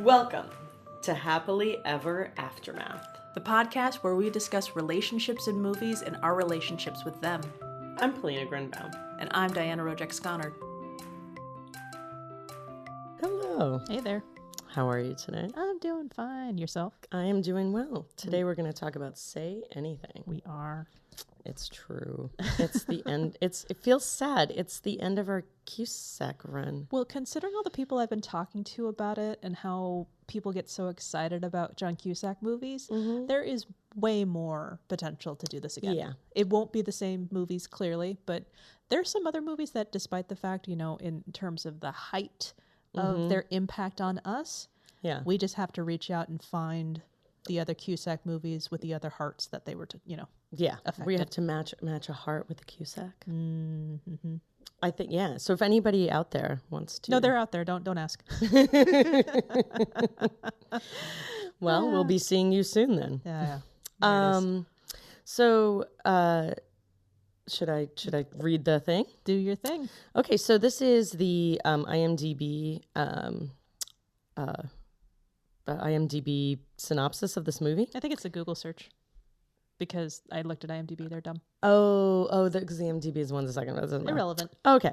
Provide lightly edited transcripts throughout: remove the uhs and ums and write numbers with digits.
Welcome to Happily Ever Aftermath. The podcast where we discuss relationships in movies and our relationships with them. I'm Polina Grinbaum. And I'm Diana Rojek-Sconard. Hello. Hey there. How are you today? I'm doing fine. Yourself? I am doing well. Today we're going to talk about Say Anything. We are. It's true. It's the end. It feels sad. It's the end of our Cusack run. Well, considering all the people I've been talking to about it and how people get so excited about John Cusack movies, there is way more potential to do this again. Yeah. It won't be the same movies, clearly, but there's some other movies that, despite the fact, in terms of the height of their impact on us, we just have to reach out and find the other Cusack movies with the other hearts that they were, affected. We have to match a heart with the Cusack. Mm-hmm. I think, So if anybody out there wants to... No, they're out there. Don't ask. Well, we'll be seeing you soon then. Yeah. So, should I read the thing? Do your thing. Okay, so this is the IMDb IMDb synopsis of this movie. I think it's a Google search because I looked at IMDb. They're dumb. Because the IMDb is 1 second. Irrelevant. Okay.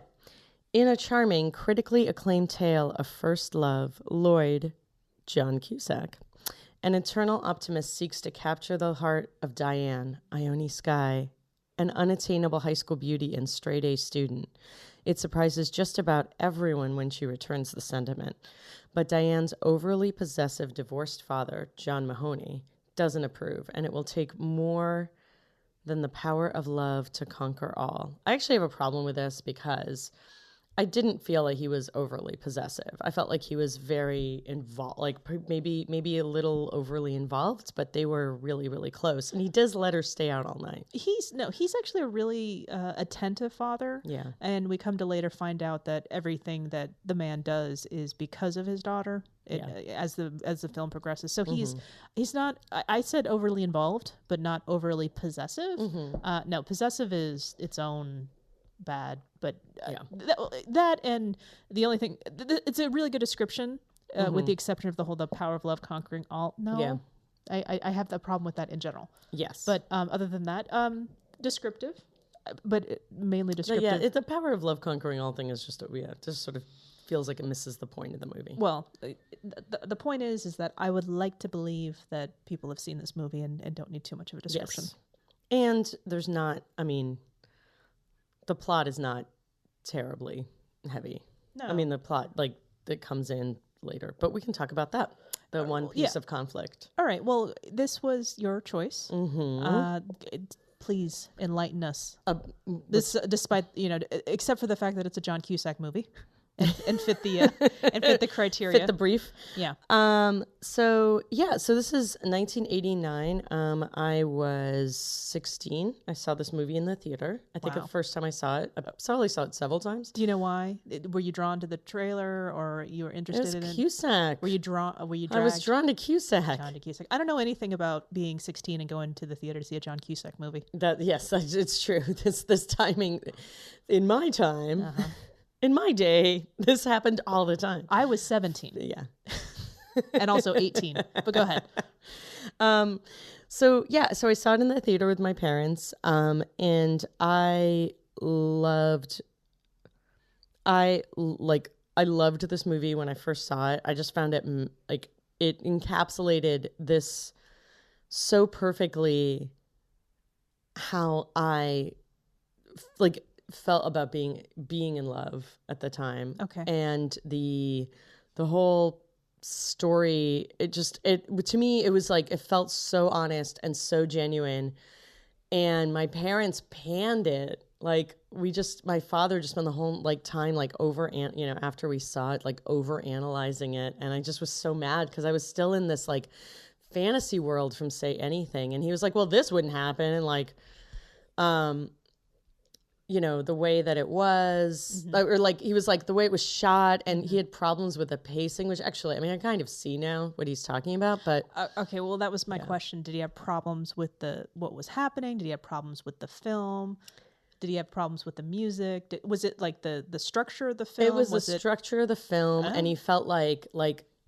In a charming, critically acclaimed tale of first love, Lloyd, John Cusack, an eternal optimist seeks to capture the heart of Diane, Ione Skye, an unattainable high school beauty and straight-A student. It surprises just about everyone when she returns the sentiment. But Diane's overly possessive divorced father, John Mahoney, doesn't approve, and it will take more than the power of love to conquer all. I actually have a problem with this because I didn't feel like he was overly possessive. I felt like he was very involved, like maybe a little overly involved, but they were really, really close. And he does let her stay out all night. He's actually a really attentive father. Yeah. And we come to later find out that everything that the man does is because of his daughter. As the film progresses. So he's not, I said overly involved, but not overly possessive. No, possessive is its own bad, but that and the only thing, it's a really good description with the exception of the power of love conquering all. I have the problem with that in general. Yes, but other than that, descriptive, but mainly descriptive. The power of love conquering all thing is just just sort of feels like it misses the point of the movie. Well, the point is that I would like to believe that people have seen this movie and don't need too much of a description. Yes. And there's not, the plot is not terribly heavy. No. The plot, that comes in later. But we can talk about that. The one piece of conflict. All right. Well, this was your choice. Please enlighten us. Despite, except for the fact that it's a John Cusack movie. And fit the criteria. Fit the brief. Yeah. So this is 1989. I was 16. I saw this movie in the theater. I think the first time I saw it, I probably saw it several times. Do you know why? Were you drawn to the trailer, or you were interested in Cusack? Were you drawn? Were you? I was drawn to Cusack. I don't know anything about being 16 and going to the theater to see a John Cusack movie. It's true. This timing, in my time. In my day, this happened all the time. I was 17. Yeah. And also 18. But go ahead. So I saw it in the theater with my parents. And I loved this movie when I first saw it. I just found it it encapsulated this so perfectly how I felt about being in love at the time. Okay. And the whole story, to me, it was it felt so honest and so genuine. And my parents panned it. My father just spent the whole time after we saw it, over analyzing it. And I just was so mad because I was still in this fantasy world from Say Anything. And he was like, well, this wouldn't happen. And the way that it was, or he was the way it was shot, and he had problems with the pacing, which actually, I kind of see now what he's talking about, but. Okay, well, that was my question. Did he have problems with what was happening? Did he have problems with the film? Did he have problems with the music? Was it the structure of the film? It was the structure of the film, and he felt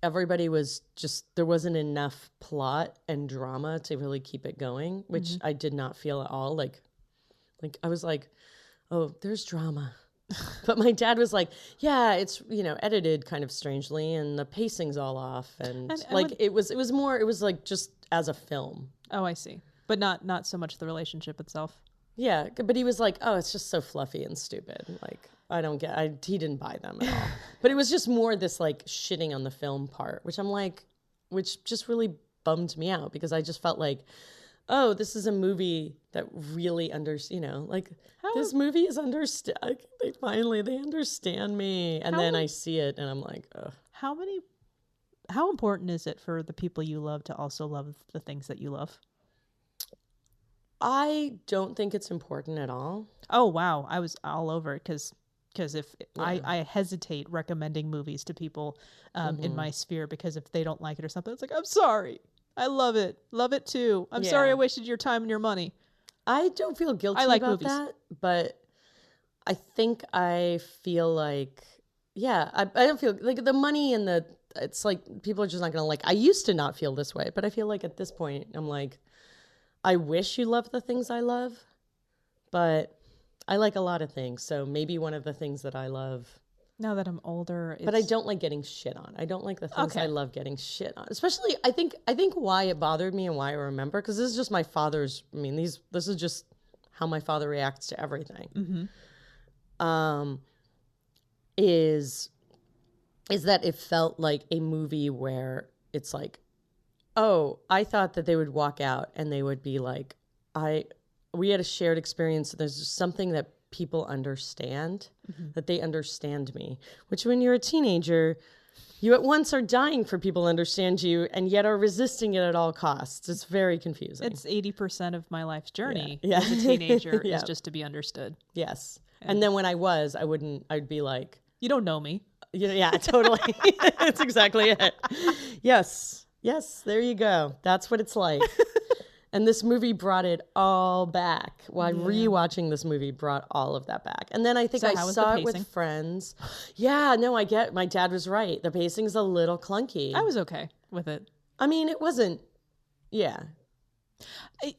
everybody was just, there wasn't enough plot and drama to really keep it going, which I did not feel at all. Like I was like, oh, there's drama. But my dad was like, yeah, it's, edited kind of strangely and the pacing's all off. And it was more, it was like just as a film. Oh, I see. But not so much the relationship itself. Yeah. But he was like, oh, it's just so fluffy and stupid. Like, he didn't buy them at all. But it was just more this like shitting on the film part, which just really bummed me out because I just felt like, oh, this is a movie that really this movie is understood. They understand me. And then I see it and I'm like, ugh. How important is it for the people you love to also love the things that you love? I don't think it's important at all. Oh, wow. I was all over it because I hesitate recommending movies to people in my sphere because if they don't like it or something, it's like, I'm sorry. I love it. Love it too. I'm sorry I wasted your time and your money. I don't feel guilty about movies. That, but I think I feel like, I don't feel like the money and it's like people are just not going to I used to not feel this way, but I feel like at this point I'm like, I wish you loved the things I love, but I like a lot of things. So maybe one of the things that I love. Now that I'm older, but I don't like getting shit on. I don't like the things I love getting shit on. Especially, I think why it bothered me and why I remember, because this is just my father's. I mean, this is just how my father reacts to everything. Mm-hmm. Is that it felt like a movie where it's like, oh, I thought that they would walk out and they would be like, we had a shared experience. There's just something that people understand, that they understand me, which when you're a teenager, you at once are dying for people to understand you and yet are resisting it at all costs. It's very confusing. It's 80% of my life's journey as a teenager is just to be understood. Yes. And then when I'd be like, you don't know me. Yeah, totally. That's exactly it. Yes, there you go. That's what it's like. And this movie brought it all back. Rewatching this movie brought all of that back. And then I think I saw it with friends. Yeah, no, I get, my dad was right. The pacing's a little clunky. I was okay with it. I mean, it wasn't, I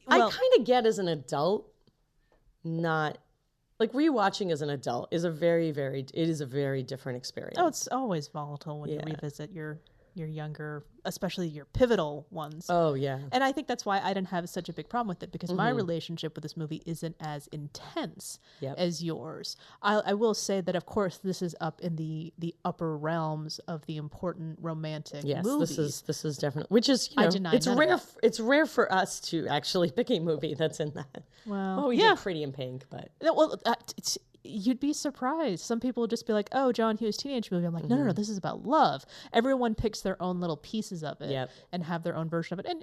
kind of get as an adult, not, like rewatching as an adult is a very different experience. Oh, it's always volatile when you revisit your younger, especially your pivotal ones. Oh, yeah. And I think that's why I didn't have such a big problem with it, because my relationship with this movie isn't as intense as yours. I will say that, of course, this is up in the upper realms of the important romantic movies. This is definitely, which is, it's rare for us to actually pick a movie that's in that. Well, we did Pretty in Pink, but. Well, you'd be surprised. Some people would just be like, oh, John Hughes teenage movie. I'm like, no, this is about love. Everyone picks their own little pieces of it and have their own version of it. And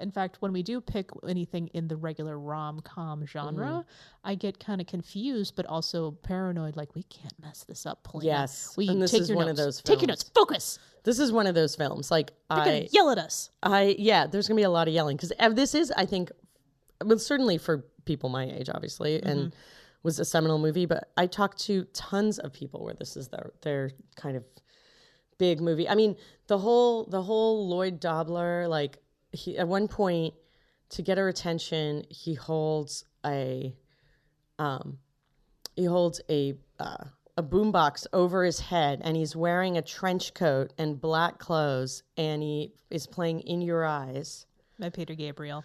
in fact, when we do pick anything in the regular rom-com genre, I get kind of confused, but also paranoid, like, we can't mess this up, Polina. Yes. And this is one of those films. Take your notes. Focus. This is one of those films. Like, they're going to yell at us. There's going to be a lot of yelling. Because this is, I think, well, certainly for people my age, obviously, and was a seminal movie, but I talked to tons of people where this is their kind of big movie. I mean, the whole Lloyd Dobler, like, he, at one point, to get her attention, he holds a boombox over his head, and he's wearing a trench coat and black clothes, and he is playing "In Your Eyes" by Peter Gabriel.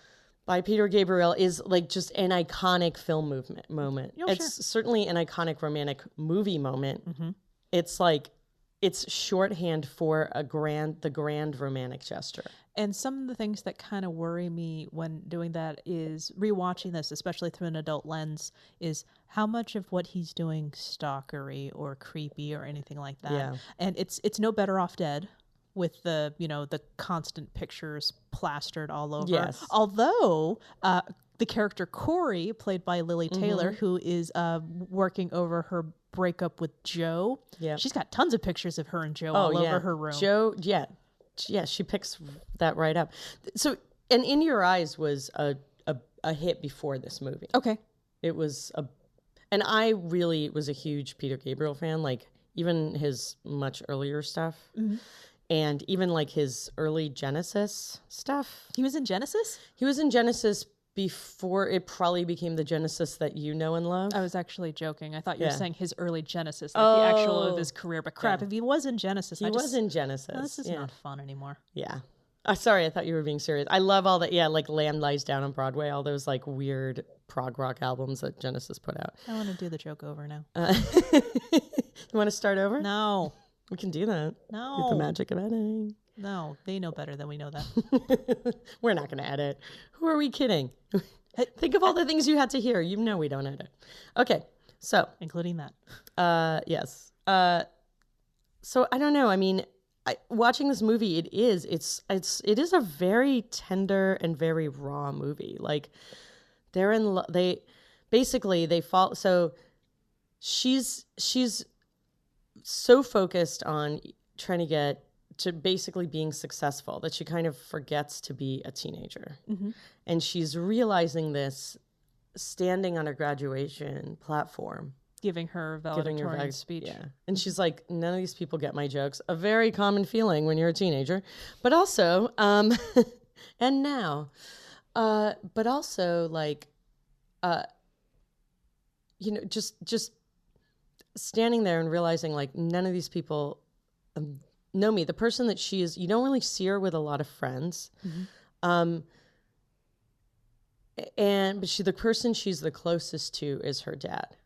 Is like just an iconic film moment. Oh, it's certainly an iconic romantic movie moment. It's like, it's shorthand for the grand romantic gesture. And some of the things that kind of worry me when doing that is rewatching this, especially through an adult lens, is how much of what he's doing stalkery or creepy or anything like that. Yeah. And it's no better off dead, with the constant pictures plastered all over. Yes. Although the character Corey, played by Lili Taylor, who is working over her breakup with Joe, she's got tons of pictures of her and Joe all over her room. Joe, she picks that right up. So, and In Your Eyes was a hit before this movie. Okay. It was and I really was a huge Peter Gabriel fan, like even his much earlier stuff. and even like his early Genesis stuff. He was in Genesis? He was in Genesis before it probably became the Genesis that you know and love. I was actually joking. I thought you were saying his early Genesis, like the actual of his career. But crap, if he was in Genesis, he was in Genesis. Oh, this is not fun anymore. Yeah. Sorry, I thought you were being serious. I love all that. Yeah, like Lamb Lies Down on Broadway, all those like weird prog rock albums that Genesis put out. I want to do the joke over now. You want to start over? No. We can do that. No. With the magic of editing. No, they know better than we know that. We're not going to edit. Who are we kidding? Think of all the things you had to hear. You know we don't edit. Okay, so. Including that. Yes. So I don't know. I mean, watching this movie, it is a very tender and very raw movie. Like they fall. So she's so focused on trying to get to basically being successful that she kind of forgets to be a teenager. Mm-hmm. And she's realizing this standing on her graduation platform. Giving her valedictorian speech. Yeah. And she's like, none of these people get my jokes. A very common feeling when you're a teenager. But also, and now, but also like, just standing there and realizing like none of these people know me. The person that she is, you don't really see her with a lot of friends. Mm-hmm. But the person she's the closest to is her dad.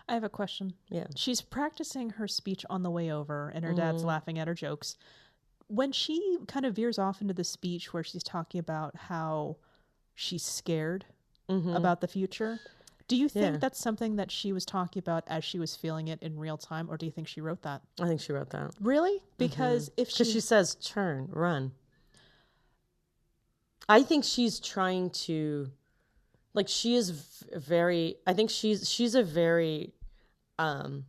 I have a question. Yeah. She's practicing her speech on the way over and her dad's laughing at her jokes. When she kind of veers off into the speech where she's talking about how she's scared about the future, do you think that's something that she was talking about as she was feeling it in real time, or do you think she wrote that? I think she wrote that. Really? Because because she says, turn, run. I think she's trying to, like, she is very, I think she's a very, I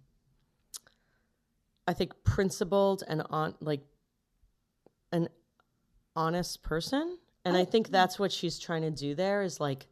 think principled and an honest person. And I think that's what she's trying to do there is like,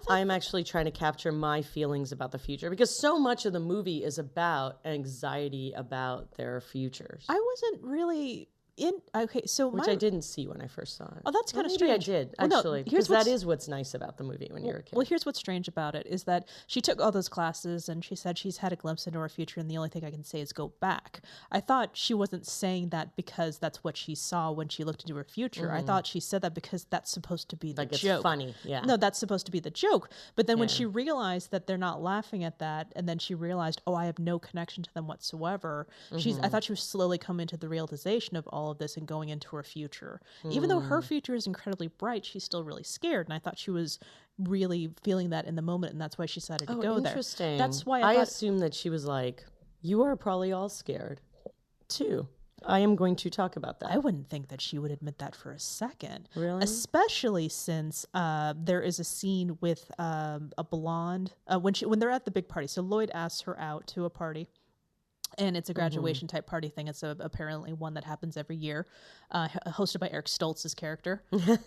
I'm actually trying to capture my feelings about the future, because so much of the movie is about anxiety about their futures. I wasn't really which I didn't see when I first saw it. Oh, that's kind of strange. I did, actually, because that is what's nice about the movie when you're a kid. Well, here's what's strange about it is that she took all those classes and she said she's had a glimpse into her future and the only thing I can say is go back. I thought she wasn't saying that because that's what she saw when she looked into her future. I thought she said that because that's supposed to be the joke. It's funny, yeah. No, that's supposed to be the joke. But then when she realized that they're not laughing at that, and then she realized, oh, I have no connection to them whatsoever, I thought she was slowly coming to the realization of all of this and going into her future. Even though her future is incredibly bright, she's still really scared, and I thought she was really feeling that in the moment, and that's why she decided to go there. Interesting. That's why I assumed that she was like, you are probably all scared too. I am going to talk about that. I wouldn't think that she would admit that for a second. Really? Especially since there is a scene with a blonde when they're at the big party. So Lloyd asks her out to a party. And it's a graduation type party thing. It's apparently one that happens every year, hosted by Eric Stoltz's character.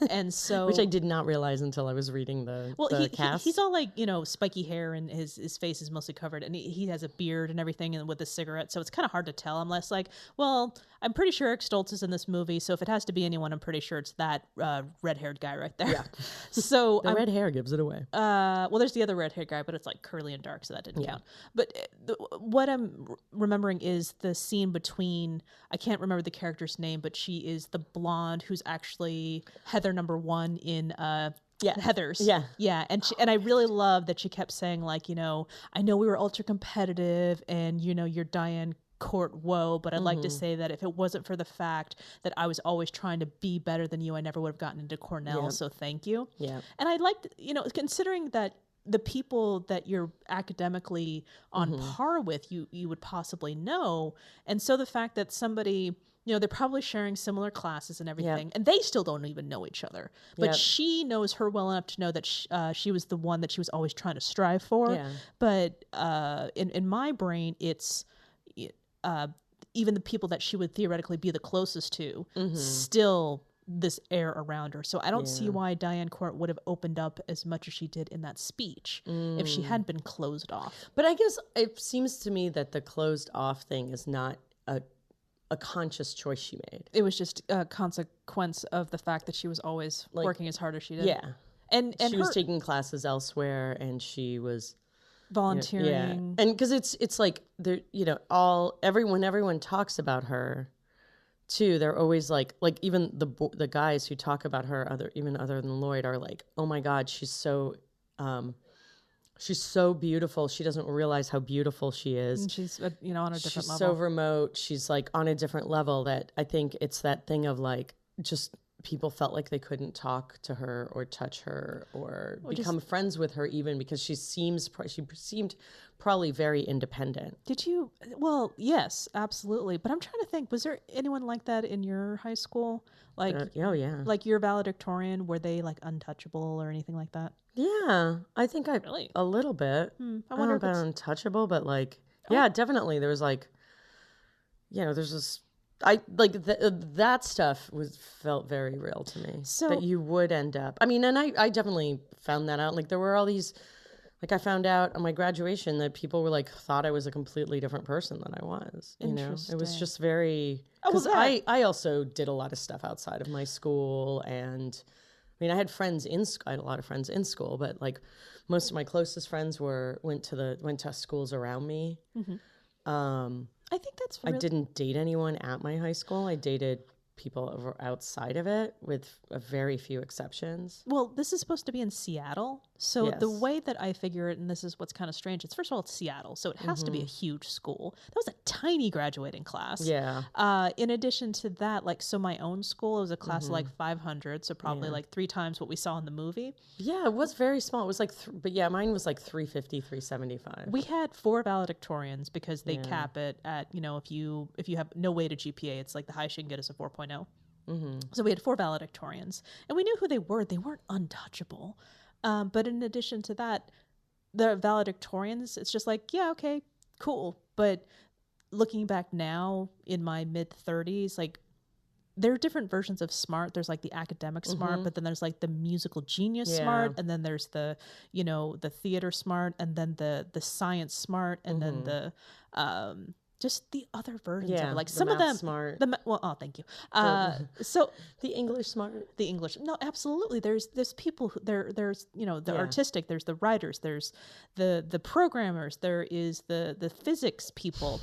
And so, which I did not realize until I was reading the cast. He's all like, spiky hair, and his face is mostly covered, and he has a beard and everything, and with a cigarette. So it's kind of hard to tell. I'm less like, well, I'm pretty sure Eric Stoltz is in this movie, so if it has to be anyone, I'm pretty sure it's that red-haired guy right there. Yeah. So the red hair gives it away. Well, there's the other red-haired guy, but it's like curly and dark, so that didn't count. But what I'm remembering is the scene between, I can't remember the character's name, but she is the blonde who's actually Heather #1 in Heathers. Yeah. And I really love that she kept saying, like, I know we were ultra competitive and you're Diane Court, whoa, but I'd like to say that if it wasn't for the fact that I was always trying to be better than you, I never would have gotten into Cornell, so thank you. Yeah. And I'd like to, considering that the people that you're academically on par with, you would possibly know. And so the fact that somebody, they're probably sharing similar classes and everything, and they still don't even know each other. But she knows her well enough to know that she was the one that she was always trying to strive for. Yeah. But in my brain, it's even the people that she would theoretically be the closest to still this air around her. So I don't see why Diane Court would have opened up as much as she did in that speech if she hadn't been closed off. But I guess it seems to me that the closed off thing is not a conscious choice she made. It was just a consequence of the fact that she was always working as hard as she did. Yeah. And she was taking classes elsewhere, and she was volunteering. And because it's like there, everyone talks about her too. They're always like even the guys who talk about her other than Lloyd are like, oh my God, she's so beautiful. She doesn't realize how beautiful she is. And she's on a different level. She's so remote. She's like on a different level that I think it's that thing of like just people felt like they couldn't talk to her or touch her or become friends with her even because she seemed probably very independent. Did you? Well, yes, absolutely. But I'm trying to think, was there anyone like that in your high school? Like, like your valedictorian, were they like untouchable or anything like that? Yeah, I think really? A little bit. I wonder about untouchable, but like, yeah, definitely. There was like, there's this. I like that stuff felt very real to me. So that you would end up. I mean, and I definitely found that out. Like there were all these. Like I found out on my graduation that people were like thought I was a completely different person than I was. It was just very. Because I also did a lot of stuff outside of my school, and I mean I had a lot of friends in school, but like most of my closest friends went to schools around me. Mm-hmm. I think that's. I didn't date anyone at my high school. I dated people outside of it with a very few exceptions. Well, this is supposed to be in Seattle. So the way that I figure it, and this is what's kind of strange, it's first of all, it's Seattle. So it has to be a huge school. That was a tiny graduating class. Yeah. In addition to that, so my own school, it was a class of like 500. So probably like 3 times what we saw in the movie. Yeah, it was very small. It was like, mine was like 350, 375. We had 4 valedictorians because they cap it at, if you have no weighted GPA, it's like the highest you can get is a 4.0. Mm-hmm. So we had 4 valedictorians, and we knew who they were. They weren't untouchable. But in addition to that, the valedictorians, it's just like, yeah, okay, cool. But looking back now in my mid-30s, like there are different versions of smart. There's like the academic smart, but then there's like the musical genius smart, and then there's the, the theater smart, and then the science smart, and then the just the other versions of it. Like some of them smart. Thank you. So the English smart. The English. No, absolutely. There's people who there's the artistic, there's the writers, there's the programmers, there is the physics people.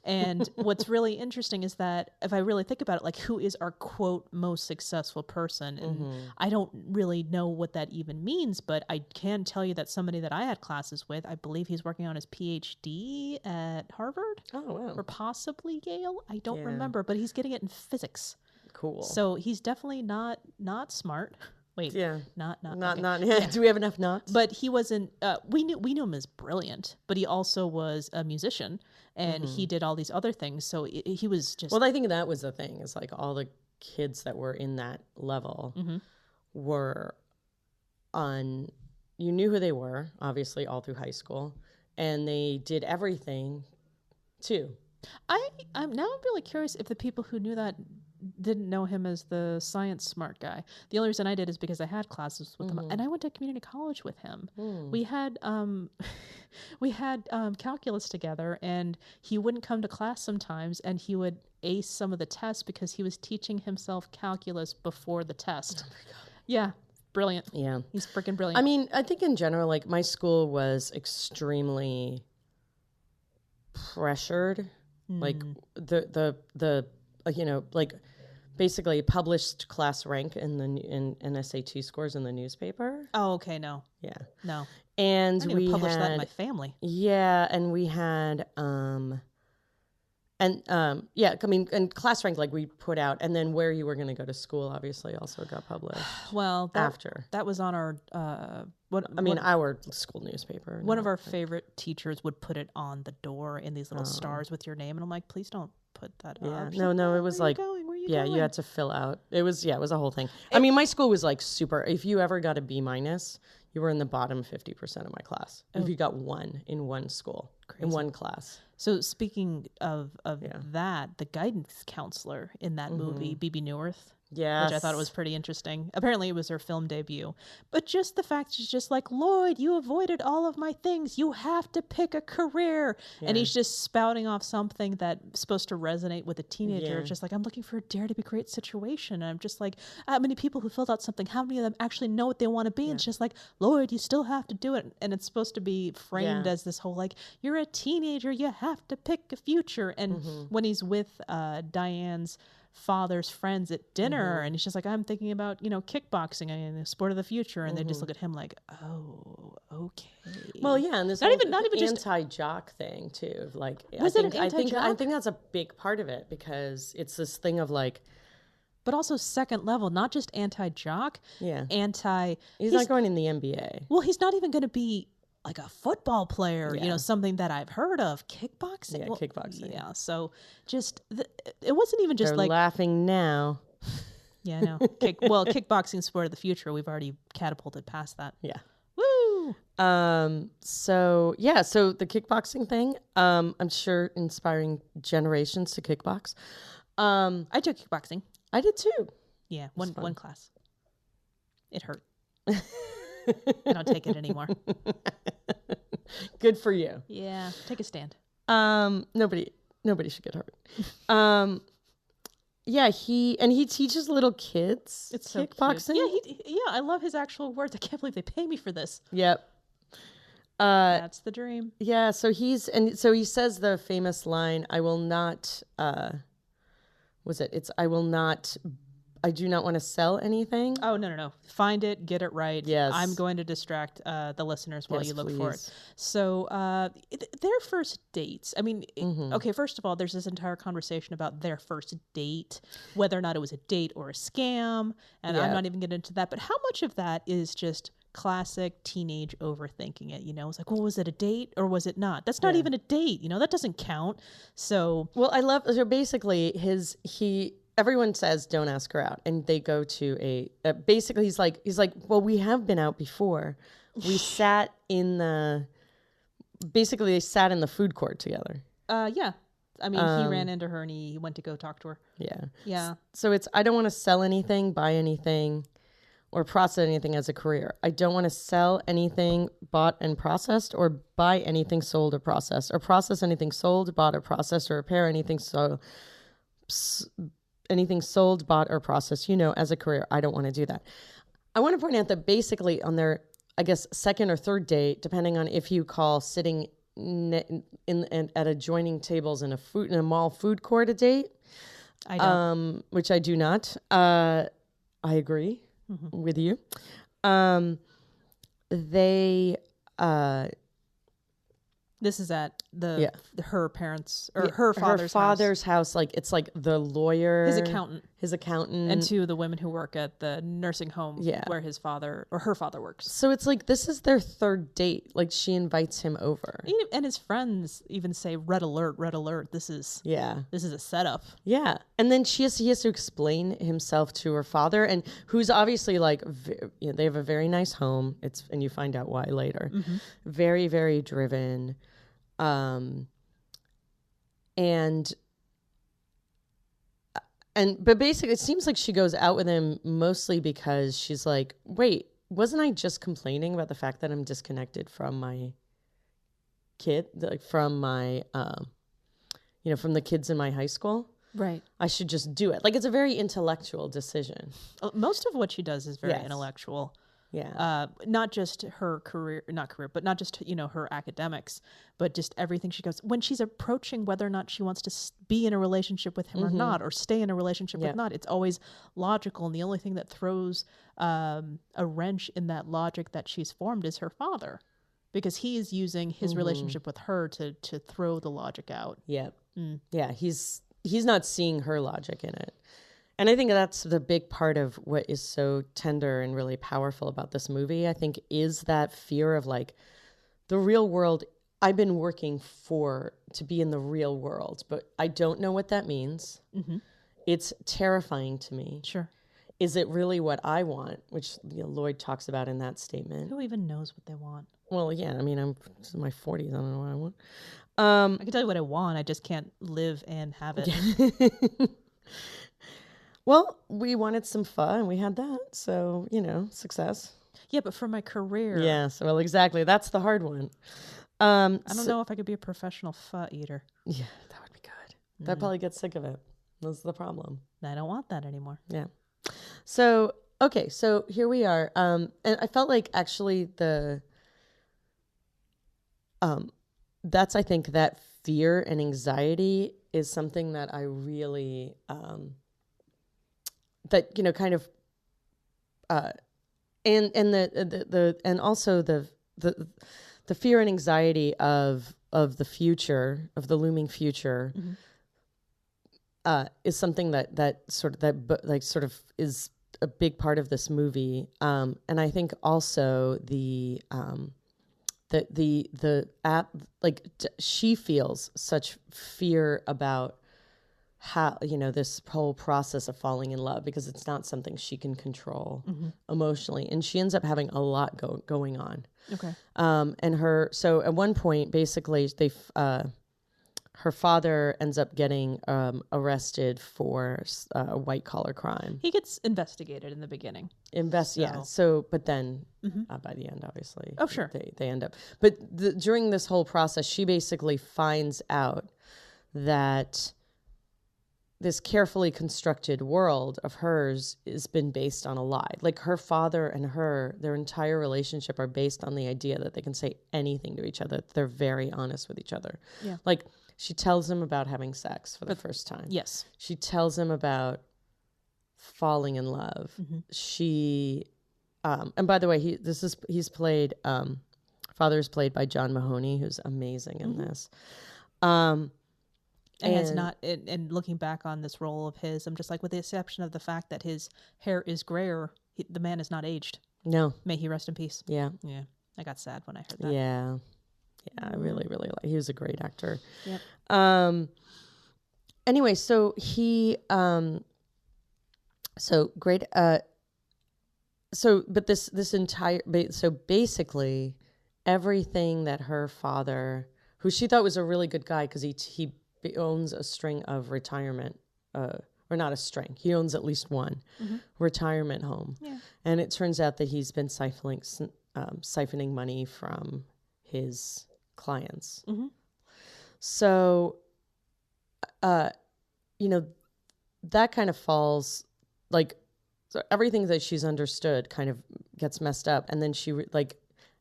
And what's really interesting is that if I really think about it, like who is our quote most successful person? And I don't really know what that even means, but I can tell you that somebody that I had classes with, I believe he's working on his PhD at Harvard. Oh, wow. Or possibly Yale. I don't remember, but he's getting it in physics. Cool. So he's definitely not smart. Wait, not. Yeah. Do we have enough nots? But he wasn't. We knew him as brilliant, but he also was a musician, and he did all these other things. So he was just. Well, I think that was the thing. It's like all the kids that were in that level were on. You knew who they were, obviously, all through high school, and they did everything, too. I'm really curious if the people who knew that didn't know him as the science smart guy. The only reason I did is because I had classes with him, and I went to community college with him. We had calculus together, and he wouldn't come to class sometimes, and he would ace some of the tests because he was teaching himself calculus before the test. Oh my God. Yeah. Brilliant. Yeah. He's freaking brilliant. I mean, I think in general, like my school was extremely pressured. Like the like basically published class rank in SAT scores in the newspaper. Oh, okay, no. Yeah. No. And we published that in my family. Yeah, and we had and class rank, like we put out, and then where you were going to go to school obviously also got published. Well, after that was on our our school newspaper. One of our favorite teachers would put it on the door in these little stars with your name, and I'm like, please don't put that up. No, it was like, where are you going? You had to fill out. It was a whole thing. I mean, my school was like super. If you ever got a B-, you were in the bottom 50% of my class. If you got 1 in one school, in one class. So speaking of that, the guidance counselor in that movie, BB Newirth. Yes. Which I thought was pretty interesting. Apparently it was her film debut. But just the fact she's just like, Lloyd, you avoided all of my things. You have to pick a career. Yeah. And he's just spouting off something that's supposed to resonate with a teenager. Yeah. It's just like, I'm looking for a dare to be great situation. And I'm just like, how many people who filled out something, how many of them actually know what they want to be? Yeah. And it's just like, Lloyd, you still have to do it. And it's supposed to be framed as this whole like, you're a teenager, you have to pick a future. And when he's with Diane's father's friends at dinner, and he's just like, I'm thinking about, kickboxing and the sport of the future, and they just look at him like, oh, okay. Well, yeah, and this not even just anti-jock thing too. Like, I think that's a big part of it, because it's this thing of like, but also second level, not just anti-jock. Yeah, He's not going in the NBA. Well, he's not even going to be like a football player, something that I've heard of. Kickboxing? Yeah, kickboxing. Yeah, so just, it wasn't even just They're like... laughing now. Yeah, I know. Kickboxing sport of the future, we've already catapulted past that. Yeah. Woo! So the kickboxing thing, I'm sure inspiring generations to kickbox. I took kickboxing. I did too. Yeah, one class. It hurt. I don't take it anymore. Good for you. Yeah, take a stand. Nobody should get hurt. He teaches little kids kickboxing. So yeah, I love his actual words. I can't believe they pay me for this. Yep. That's the dream. Yeah, so he says the famous line, I do not want to sell anything. Oh, no. Find it, get it right. Yes. I'm going to distract the listeners while you look for it. So their first dates, I mean, okay, first of all, there's this entire conversation about their first date, whether or not it was a date or a scam, and I'm not even getting into that, but how much of that is just classic teenage overthinking it, It's like, well, was it a date or was it not? That's not even a date, that doesn't count. So... Well, so basically everyone says don't ask her out, and they go to basically he's like, well, we have been out before. We sat in the food court together. Yeah. I mean, he ran into her and he went to go talk to her. Yeah. Yeah. So I don't want to sell anything, buy anything, or process anything as a career. I don't want to sell anything bought and processed, or buy anything sold or processed, or process anything sold, bought or processed, or repair anything anything sold, bought, or processed, as a career. I don't want to do that. I want to point out that basically on their, I guess, second or third date, depending on if you call sitting at adjoining tables in a mall food court a date. I don't. Which I do not. I agree with you. This is at her parents or her father's house. Like, it's like the lawyer, his accountant, and two of the women who work at the nursing home where his father or her father works. So it's like, this is their third date. Like, she invites him over, and his friends even say, "Red alert, red alert." This is a setup. Yeah, and then he has to explain himself to her father, and who's obviously like, they have a very nice home. And you find out why later. Very, very driven. But basically it seems like she goes out with him mostly because she's like, wait, wasn't I just complaining about the fact that I'm disconnected from my kid, like from my, from the kids in my high school? Right. I should just do it. Like, it's a very intellectual decision. Most of what she does is very intellectual. Yeah. Not just her but not just, her academics, but just everything she goes, when she's approaching whether or not she wants to be in a relationship with him or not, or stay in a relationship with not, it's always logical. And the only thing that throws a wrench in that logic that she's formed is her father, because he is using his relationship with her to throw the logic out. Yep. Yeah. He's not seeing her logic in it. And I think that's the big part of what is so tender and really powerful about this movie, I think, is that fear of like the real world. I've been working to be in the real world, but I don't know what that means. It's terrifying to me. Sure. Is it really what I want? Which Lloyd talks about in that statement. Who even knows what they want? Well, yeah. I mean, I'm in my 40s. I don't know what I want. I can tell you what I want. I just can't live and have it. Well, we wanted some pho and we had that. So, success. Yeah, but for my career. Yes, well, exactly. That's the hard one. I don't know if I could be a professional pho eater. Yeah, that would be good. I'd probably get sick of it. That's the problem. I don't want that anymore. Yeah. So, okay, so here we are. And I felt like actually that's, I think, that fear and anxiety is something that I really, that, kind of, and and also the fear and anxiety of the future, of the looming future, is something that sort of is a big part of this movie. And I think also she feels such fear about how, this whole process of falling in love, because it's not something she can control emotionally. And she ends up having a lot going on. Okay. So at one point, basically her father ends up getting arrested for a white collar crime. He gets investigated in the beginning. Yeah. So, but then by the end, obviously. Oh, sure. They end up. But during this whole process, she basically finds out that this carefully constructed world of hers has been based on a lie. Like her father and their entire relationship are based on the idea that they can say anything to each other. They're very honest with each other. Yeah. Like she tells him about having sex for the first time. Yes. She tells him about falling in love. She, and by the way, he's played, father is played by John Mahoney, who's amazing in this. And it's not, and looking back on this role of his, I'm just like, with the exception of the fact that his hair is grayer, the man is not aged. No. May he rest in peace. Yeah. Yeah. I got sad when I heard that. Yeah. Yeah. I really, really he was a great actor. Yep. Anyway, so he, so great. But this entire, so basically everything that her father, who she thought was a really good guy, because he owns a string of retirement, or not a string. He owns at least one retirement home. Yeah. And it turns out that he's been siphoning money from his clients. So, that kind of falls, like, so everything that she's understood kind of gets messed up. And then she,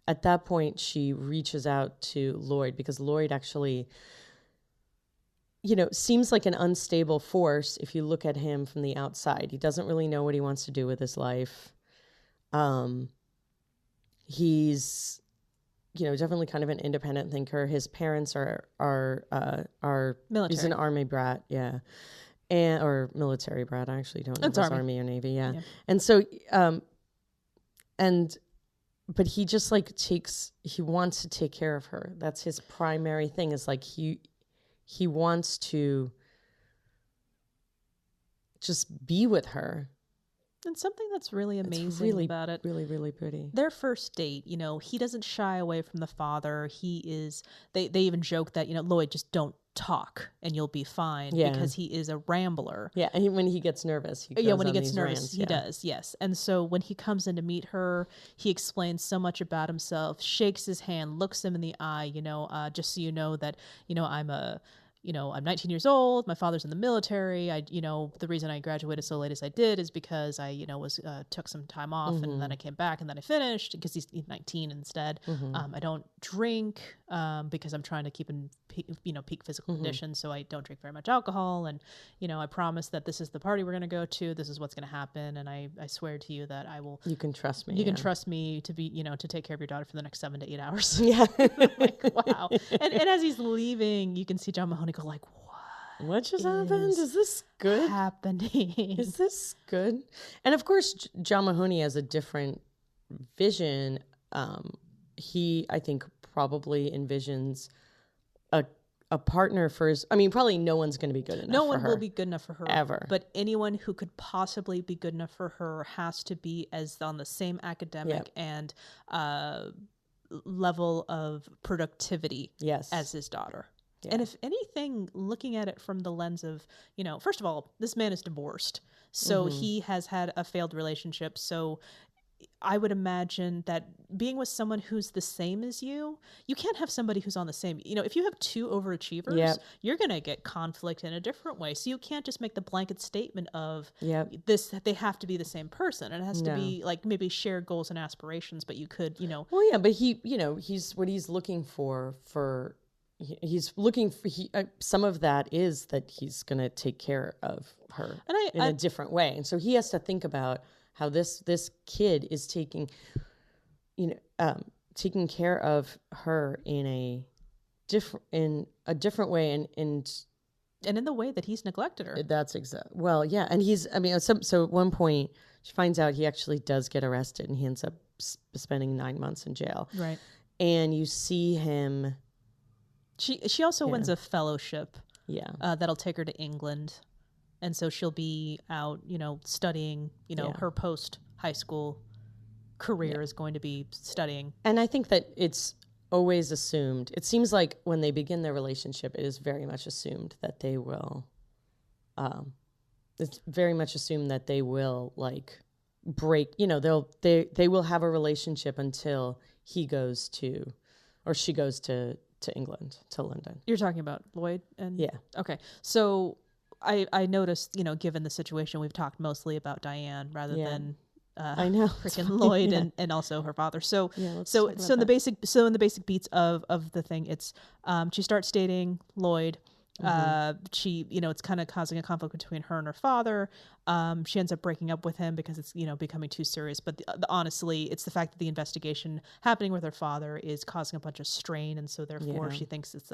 at that point, she reaches out to Lloyd, because Lloyd actually, seems like an unstable force if you look at him from the outside. He doesn't really know what he wants to do with his life. He's, definitely kind of an independent thinker. His parents are military. He's an army brat, yeah, or military brat. I actually don't know if it's army or navy, yeah. And so, but he just he wants to take care of her. That's his primary thing. Is like he wants to just be with her. And something that's really amazing about it. Really, really pretty. Their first date, he doesn't shy away from the father. He is, they even joke that, Lloyd, just don't talk and you'll be fine, because he is a rambler. Yeah, and when he gets nervous, he goes when he gets nervous, rants, he does, yes. And so when he comes in to meet her, he explains so much about himself, shakes his hand, looks him in the eye, just so you know that, I'm 19 years old. My father's in the military. The reason I graduated so late as I did is because I, took some time off and then I came back and then I finished, because he's 19 instead. I don't drink because I'm trying to keep in peak physical condition, so I don't drink very much alcohol. And I promise that this is the party we're going to go to. This is what's going to happen, and I swear to you that I will. You can trust me. You can trust me to be to take care of your daughter for the next 7 to 8 hours. Yeah. Like, wow. And as he's leaving, you can see John Mahoney go like, what just happened? Is this good? Happening. Is this good? And of course, John Mahoney has a different vision. He, I think, probably envisions a partner for his. I mean, probably no one's going to be good enough. No one for her, will be good enough for her ever. But anyone who could possibly be good enough for her has to be as on the same academic and level of productivity as his daughter. Yeah. And if anything, looking at it from the lens of, first of all, this man is divorced. So he has had a failed relationship. So I would imagine that being with someone who's the same as you can't have somebody who's on the same, if you have two overachievers, you're going to get conflict in a different way. So you can't just make the blanket statement of this, that they have to be the same person. And it has to be like maybe shared goals and aspirations, but you could, Well, yeah, but he's what he's looking for he's looking for some of that is that he's going to take care of her in a different way. And so he has to think about how this kid is taking care of her in a different way and in the way that he's neglected her. That's exact. Well, yeah, and so at one point she finds out he actually does get arrested and he ends up spending 9 months in jail. Right. And you see him. She also wins a fellowship. Yeah. That'll take her to England. And so she'll be out, studying, her post high school career is going to be studying. And I think that it's always assumed. It seems like when they begin their relationship, it is very much assumed that they will, it's very much assumed that they will like break, they will have a relationship until he goes to, or she goes to England, to London. You're talking about Lloyd and okay. So I noticed, given the situation, we've talked mostly about Diane rather than I know freaking Lloyd and also her father. So in the basic beats of the thing, it's she starts dating Lloyd. She, it's kind of causing a conflict between her and her father. She ends up breaking up with him because it's, becoming too serious. But honestly, it's the fact that the investigation happening with her father is causing a bunch of strain. And so therefore she thinks it's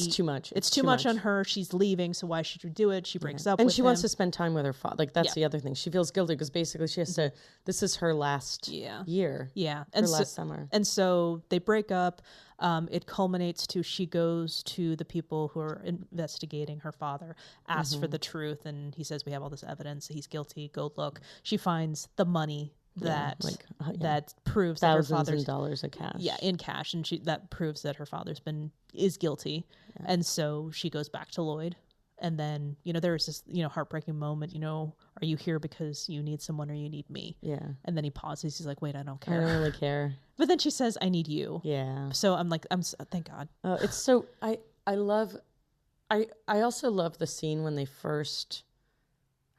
too much. It's too much on her. She's leaving. So why should she do it? She breaks up with him. And she wants to spend time with her father. Like that's the other thing. She feels guilty because basically she has to, this is her last year. Yeah. And last summer. And so they break up. It culminates to she goes to the people who are investigating her father, asks for the truth, and he says, we have all this evidence. He's guilty. Go look. She finds the money that proves that her father's $1,000s of cash. Yeah, in cash, and that proves that her father's is guilty. Yeah. And so she goes back to Lloyd. And then, there's this, heartbreaking moment, are you here because you need someone or you need me? Yeah. And then he pauses. He's like, wait, I don't care. I don't really care. But then she says, I need you. Yeah. So I'm like, thank God. It's so, I also love the scene when they first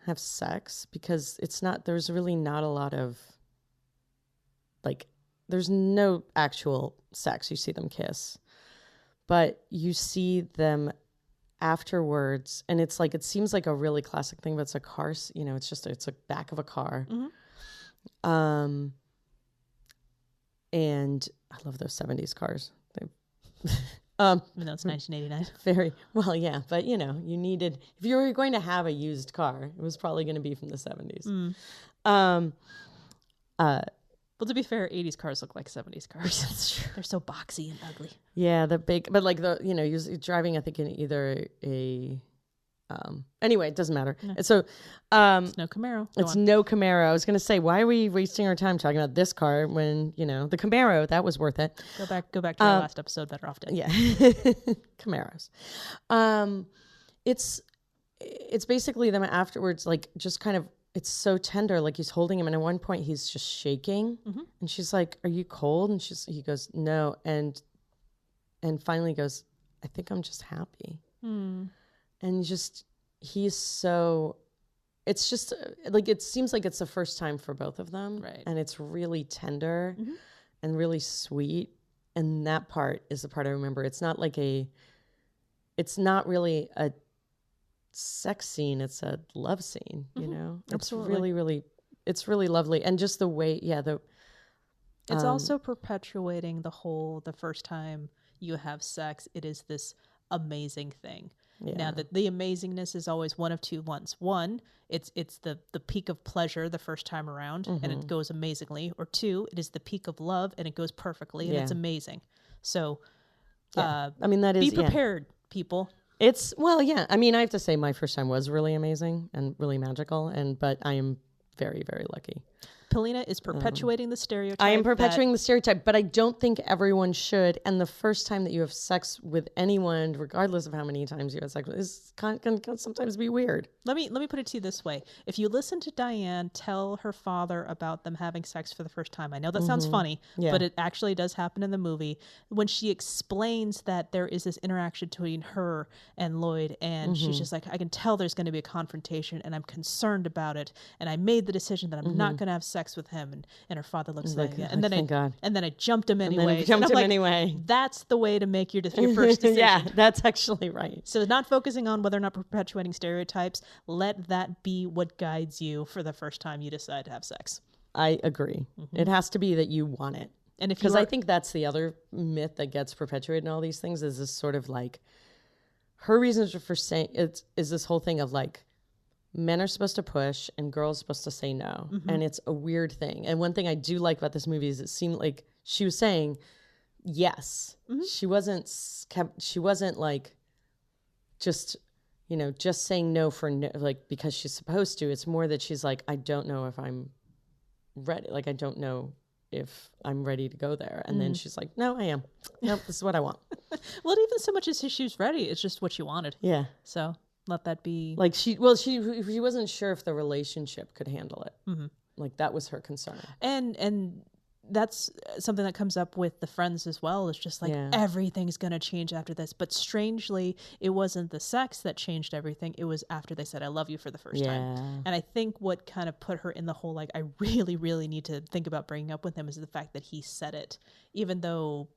have sex because there's really not a lot of, there's no actual sex. You see them kiss. But you see them afterwards, and it's like, it seems like a really classic thing, but it's a car, it's a back of a car. Mm-hmm. And I love those 70s cars. Even though it's 1989. Very well, yeah, but you needed, if you were going to have a used car, it was probably going to be from the 70s. Well, to be fair, 80s cars look like 70s cars. That's true. They're so boxy and ugly. Yeah, the big, but you're driving, I think, in either anyway, it doesn't matter. No. So, it's no Camaro. No Camaro. I was going to say, why are we wasting our time talking about this car when, the Camaro, that was worth it. Go back to our last episode, Better Off Dead. Yeah. Camaros. It's basically them afterwards, just kind of, it's so tender, he's holding him, and at one point he's just shaking, and she's like, "Are you cold?" And he goes, "No," and finally goes, "I think I'm just happy." And he's so, it's just it seems like it's the first time for both of them, right? And it's really tender and really sweet, and that part is the part I remember. It's not really a sex scene, it's a love scene, it's Absolutely. It's really lovely, and just the way it's also perpetuating the first time you have sex, it is this amazing thing. Now that the amazingness is always one of two ones. One, it's the peak of pleasure the first time around and it goes amazingly, or two, it is the peak of love and it goes perfectly and it's amazing. So that is, be prepared, people. It's, I have to say my first time was really amazing and really magical, but I am very, very lucky. Polina is perpetuating the stereotype. I am perpetuating the stereotype, but I don't think everyone should. And the first time that you have sex with anyone, regardless of how many times you have sex with, is can sometimes be weird. Let me put it to you this way. If you listen to Diane tell her father about them having sex for the first time, I know that sounds funny, but it actually does happen in the movie. When she explains that there is this interaction between her and Lloyd, and she's just like, I can tell there's going to be a confrontation, and I'm concerned about it, and I made the decision that I'm not going to have sex with him. And her father looks like, and then I jumped him anyway. Anyway. That's the way to make your first decision. Yeah, that's actually right. So not focusing on whether or not perpetuating stereotypes, let that be what guides you for the first time you decide to have sex. I agree. It has to be that you want it. And because I think that's the other myth that gets perpetuated in all these things is this sort of like, her reasons for saying it is this whole thing of like, men are supposed to push and girls are supposed to say no. And it's a weird thing. And one thing I do like about this movie is it seemed like she was saying yes. She wasn't like just, just saying no for no, like because she's supposed to. It's more that she's like, I don't know if I'm ready. Like, I don't know if I'm ready to go there. And then she's like, no, I am. Nope, this is what I want. Well, even so much as she was ready, it's just what she wanted. Yeah. So let that be. Like she wasn't sure if the relationship could handle it. Like that was her concern. And that's something that comes up with the friends as well. It's just like everything's going to change after this. But strangely, it wasn't the sex that changed everything. It was after they said, I love you for the first time. And I think what kind of put her in the whole, like, I really, really need to think about breaking up with him is the fact that he said it. Even though,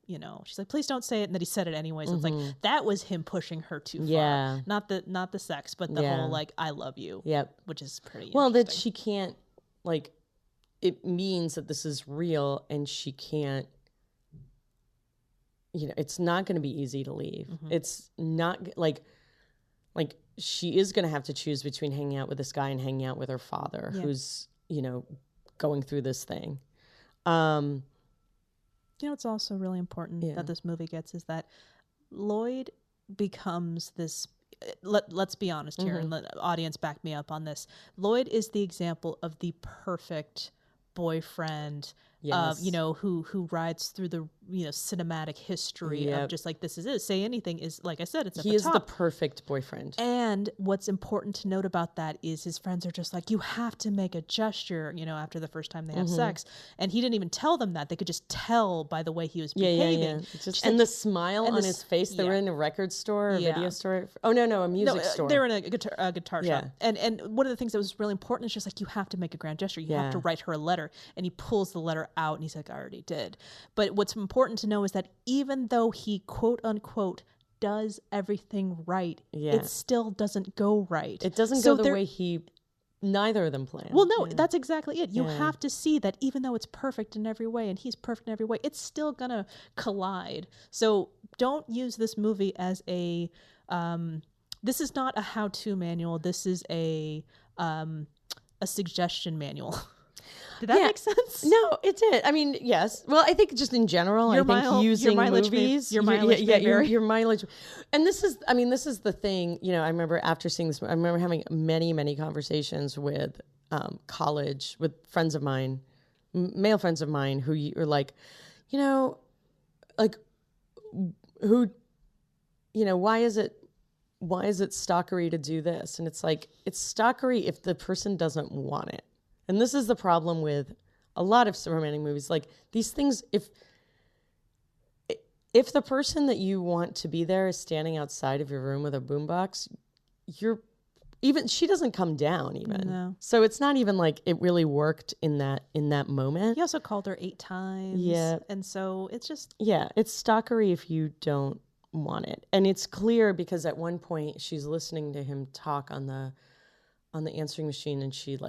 she's like, please don't say it. And that he said it anyways. It's like, that was him pushing her too far. Not the sex, but the whole, like, I love you. Which is pretty well, that she can't, like, it means that this is real and she can't, it's not going to be easy to leave. It's not like she is going to have to choose between hanging out with this guy and hanging out with her father who's, going through this thing. It's also really important that this movie gets is that Lloyd becomes this, let's be honest here and let the audience back me up on this. Lloyd is the example of the perfect boyfriend who rides through the cinematic history of just like this is it. Say anything is, like I said, it's at the top. He is the perfect boyfriend. And what's important to note about that is his friends are just like, you have to make a gesture, after the first time they have sex. And he didn't even tell them that. They could just tell by the way he was behaving. And the smile on his face. They were in a record store or a video store. Oh, no, a music store. They were in a guitar shop. And one of the things that was really important is just like, you have to make a grand gesture. You have to write her a letter. And he pulls the letter out and he's like, I already did. But what's important to know is that even though he quote unquote does everything right, it still doesn't go right. It doesn't go the way neither of them planned. Well, no, that's exactly it. You have to see that even though it's perfect in every way and he's perfect in every way, it's still gonna collide. So don't use this movie as a this is not a how-to manual. This is a suggestion manual. Did that make sense? No, it did. I mean, yes. Well, I think just in general, I think using movies, your mileage. And this is the thing. I remember after seeing this, I remember having many, many conversations with with friends of mine, male friends of mine, who are like, why is it stalkery to do this? And it's like, it's stalkery if the person doesn't want it. And this is the problem with a lot of romantic movies. Like these things, if the person that you want to be there is standing outside of your room with a boombox, she doesn't come down even. No. So it's not even like it really worked in that moment. He also called her 8 times. Yeah. And so it's just it's stalkery if you don't want it. And it's clear because at one point she's listening to him talk on the answering machine and she's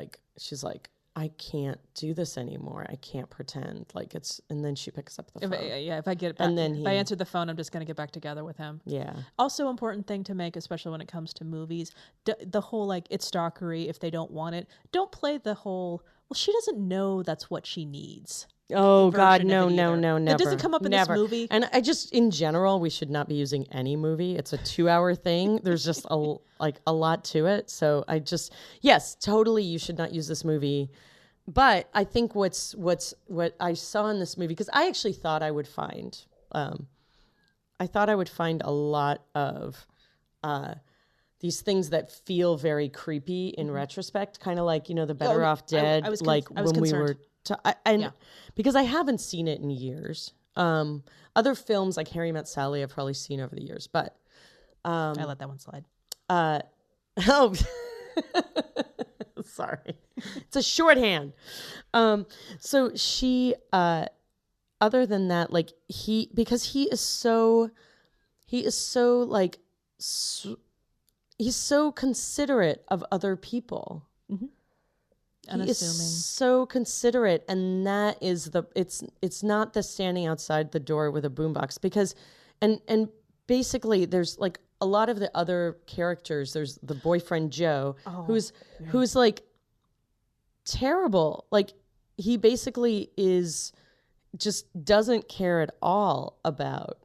like, I can't do this anymore. I can't pretend like it's, and then she picks up the phone. If I get it back, and then if I answer the phone, I'm just going to get back together with him. Yeah. Also important thing to make, especially when it comes to movies, the whole, like, it's stalkery if they don't want it. Don't play the whole, well, she doesn't know that's what she needs. Oh God, no, never. It doesn't come up in this movie. And I just, in general, we should not be using any movie. It's a 2-hour thing. There's just a lot to it. So yes, totally, you should not use this movie but I think what I saw in this movie, because I actually thought I would find, a lot of these things that feel very creepy in retrospect, kind of like, the Better Off Dead, because I haven't seen it in years. Other films like Harry Met Sally I've probably seen over the years, but I let that one slide. Oh, sorry. It's a shorthand. So she, other than that, like because he is so like, he's so considerate of other people. Mm-hmm. He is so considerate, and that is it's not the standing outside the door with a boombox, because, and basically there's like a lot of the other characters. There's the boyfriend Joe, who's like terrible. Like he basically just doesn't care at all about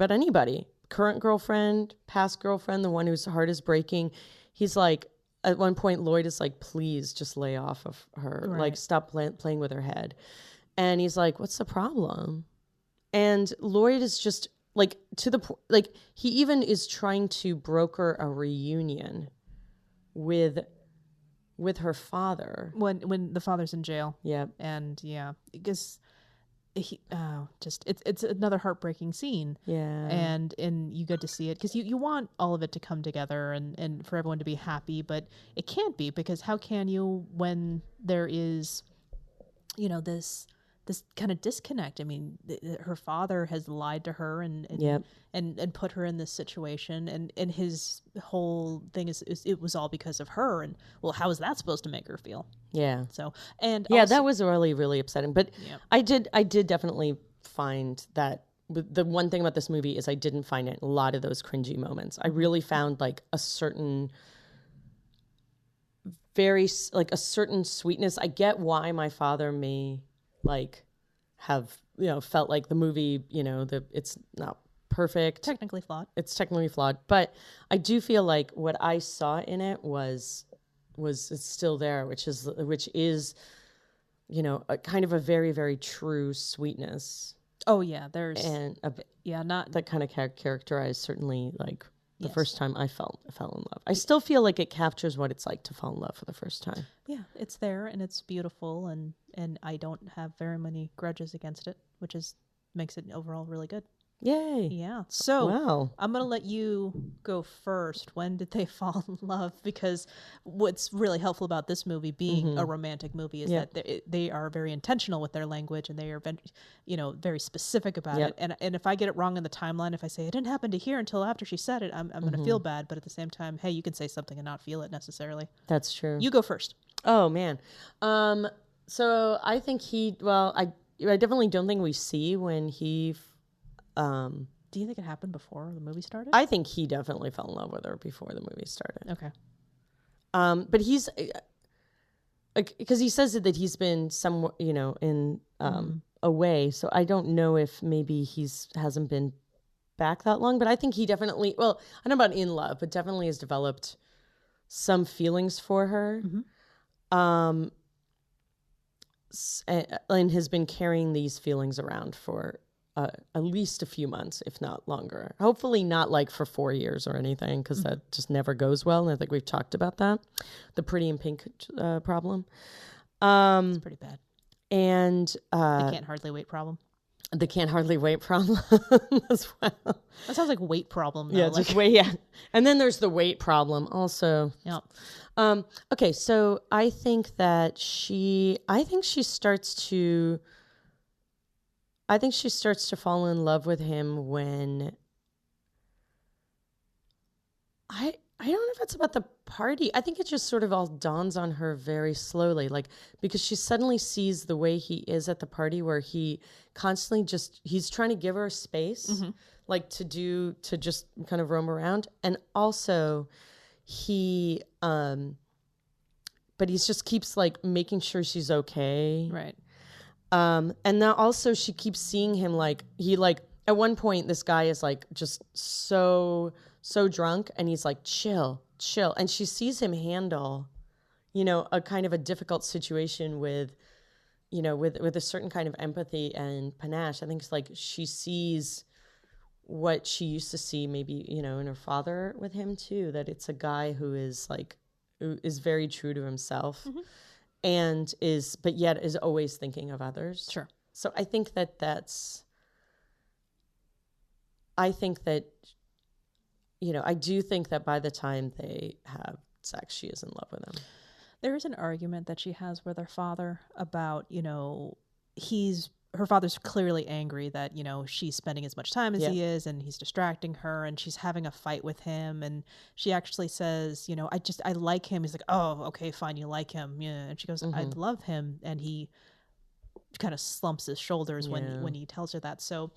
anybody. Current girlfriend, past girlfriend, the one whose heart is breaking. He's like, at one point, Lloyd is like, please just lay off of her. Right. Like, stop playing with her head. And he's like, what's the problem? And Lloyd is just like, to the point, like, he even is trying to broker a reunion with her father. When the father's in jail. Yeah. And because it's another heartbreaking scene. Yeah. And you get to see it because you want all of it to come together and for everyone to be happy, but it can't be, because how can you when there is, this kind of disconnect? I mean, her father has lied to her and put her in this situation, and his whole thing is it was all because of her. And well, how is that supposed to make her feel? Yeah. So and yeah, also, that was really, really upsetting. But I did definitely find that the one thing about this movie is I didn't find it a lot of those cringy moments. I really found like a certain sweetness. I get why my father may like have felt like the movie it's not perfect, technically flawed. It's technically flawed, but I do feel like what I saw in it was it's still there, which is a kind of a very, very true sweetness. Oh yeah, there's not that kind of characterized certainly like the first time I fell in love. I still feel like it captures what it's like to fall in love for the first time. Yeah, it's there and it's beautiful, and I don't have very many grudges against it, which makes it overall really good. Yay. Yeah. So wow. I'm going to let you go first. When did they fall in love? Because what's really helpful about this movie being a romantic movie is that they are very intentional with their language, and they are, very specific about it. And if I get it wrong in the timeline, if I say it didn't happen to here until after she said it, I'm going to feel bad. But at the same time, hey, you can say something and not feel it necessarily. That's true. You go first. Oh man. So I think I definitely don't think we see when he. Do you think it happened before the movie started? I think he definitely fell in love with her before the movie started. Okay. But he's because he says that he's been somewhere, in away. So I don't know if maybe hasn't been back that long. But I think he definitely. Well, I don't know about in love, but definitely has developed some feelings for her. Mm-hmm. And has been carrying these feelings around for at least a few months, if not longer. Hopefully not like for 4 years or anything, because that just never goes well. And I think we've talked about that. The Pretty in Pink problem. It's pretty bad. And the Can't Hardly Wait problem. The Can't Hardly Wait problem as well. That sounds like weight problem, though. Yeah, just wait. Yeah. And then there's the weight problem also. Yeah. Okay, so I think she starts to fall in love with him when I don't know if it's about the party. I think it just sort of all dawns on her very slowly, like because she suddenly sees the way he is at the party, where he constantly he's trying to give her space, like to just kind of roam around, and also he but he just keeps like making sure she's okay, right? And now also she keeps seeing him at one point this guy is like just so drunk, and he's like, chill chill. And she sees him handle, you know, a kind of a difficult situation with, you know, with a certain kind of empathy and panache. I think it's like she sees what she used to see maybe, you know, in her father with him too, that it's a guy who is very true to himself and but yet is always thinking of others. Sure. So I think that you know, I do think that by the time they have sex, she is in love with him. There is an argument that she has with her father about, you know, her father's clearly angry that, you know, she's spending as much time as he is and he's distracting her and she's having a fight with him. And she actually says, you know, I like him. He's like, oh, okay, fine. You like him. Yeah. And she goes, I love him. And he kind of slumps his shoulders when he tells her that. So